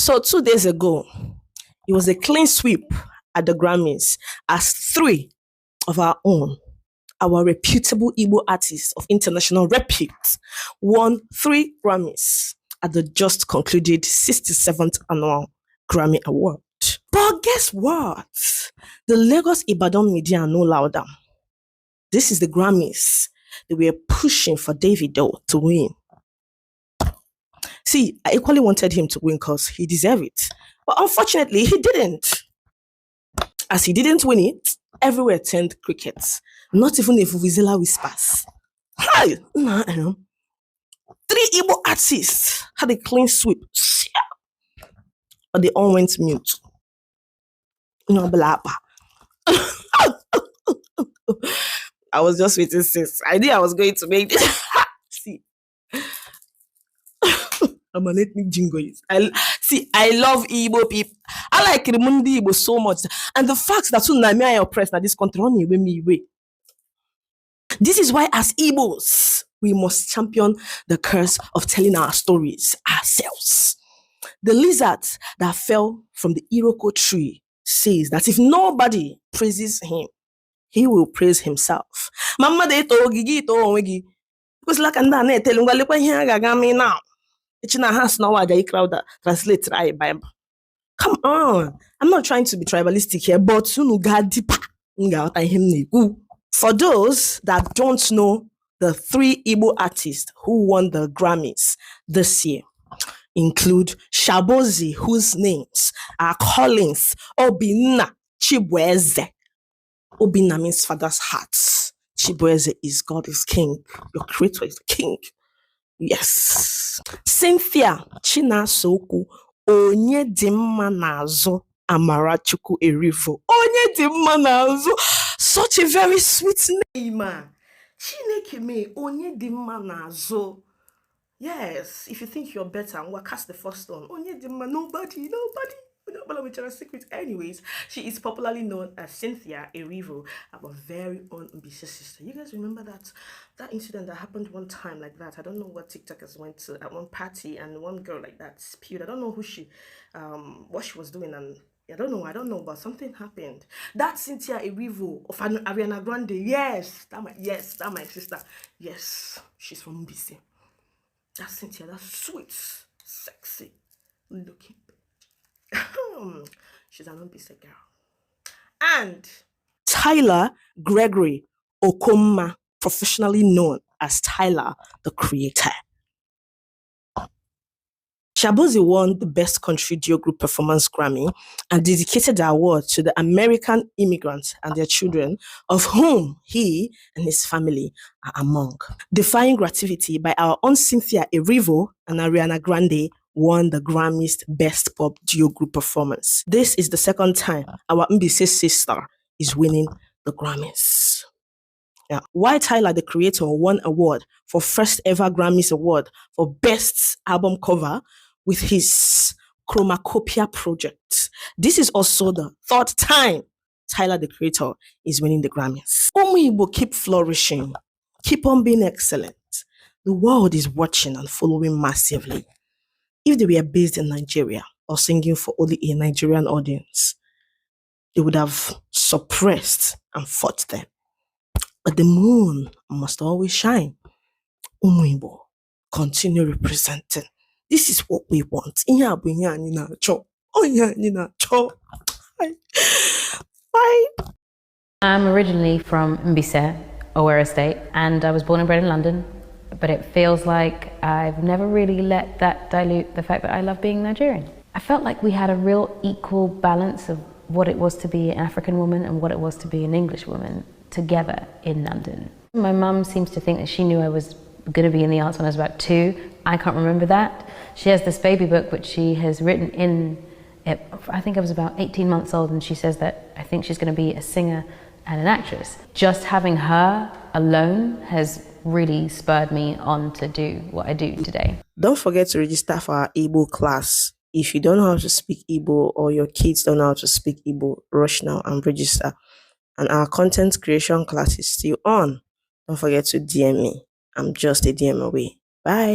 So 2 days ago, it was a clean sweep at the Grammys as three of our own, our reputable Igbo artists of international repute, won 3 Grammys at the just concluded 67th Annual Grammy Award. But guess what? The Lagos Ibadan media are no louder. This is the Grammys they were pushing for Davido to win. See, I equally wanted him to win because he deserved it. But unfortunately, he didn't. As he didn't win it, everywhere turned crickets. Not even a Vuvuzela whispers. Hi! 3 Igbo artists had a clean sweep. But they all went mute. No, blabba. I was just waiting since. I knew I was going to make this. See. I'm an ethnic jingoist. I love Igbo people. I like Rimundi Igbo so much. And the fact that Tsunami are oppressed in this country, this is why as Igbos, we must champion the curse of telling our stories ourselves. The lizard that fell from the Iroko tree says that if nobody praises him, he will praise himself. Mama de to gigi to onwegi. Because like and na telunga lekwa here gagami now. Ichina has now a crowd that translate Bible. Come on. I'm not trying to be tribalistic here, but for those that don't know the 3 Igbo artists who won the Grammys this year include Shaboozey, whose names are Collins, Obinna, Chibueze. Obinna means father's heart. Chibueze is God is king. Your creator is the king. Yes. Cynthia, Chinasa, Onyedinmanasu, Amarachuku Erivo. Onyedinmanasu. Such a very sweet name. Chineke me, Onyedinmanasu. Yes, if you think you're better, we'll cast the first one. Onyedinma, nobody. Secret. Anyways, she is popularly known as Cynthia Erivo, our very own ambitious sister. You guys remember that incident that happened one time like that? I don't know what TikTokers went to at one party and one girl like that spewed. I don't know who what she was doing, and I don't know, but something happened. That Cynthia Erivo of Ariana Grande. Yes, that my sister. Yes, she's from BC. That's Cynthia. That's sweet, sexy looking. She's an unbasic girl. And Tyler Gregory Okonma, professionally known as Tyler the Creator. Shaboozey won the Best Country Duo Group Performance Grammy and dedicated the award to the American immigrants and their children, of whom he and his family are among. Defying Gravity by our own Cynthia Erivo and Ariana Grande won the Grammys Best Pop Duo Group Performance. This is the second time our Mbise sister is winning the Grammys. Yeah. Why Tyler the Creator won award for first ever Grammys Award for Best Album Cover with his Chromacopia project. This is also the 3rd time Tyler the Creator is winning the Grammys. Igbo, keep flourishing. Keep on being excellent. The world is watching and following massively. If they were based in Nigeria or singing for only a Nigerian audience, they would have suppressed and fought them. But the moon must always shine. Igbo, continue representing. This is what we want. Bye. I'm originally from Mbise, Owerri State, and I was born and bred in London. But it feels like I've never really let that dilute the fact that I love being Nigerian. I felt like we had a real equal balance of what it was to be an African woman and what it was to be an English woman together in London. My mum seems to think that she knew I was going to be in the arts when I was about 2. I can't remember that. She has this baby book which she has written in it. I think I was about 18 months old, and she says that I think she's going to be a singer and an actress. Just having her alone has really spurred me on to do what I do today. Don't forget to register for our Igbo class. If you don't know how to speak Igbo or your kids don't know how to speak Igbo, rush now and register. And our content creation class is still on. Don't forget to DM me. I'm just a DM away. Bye.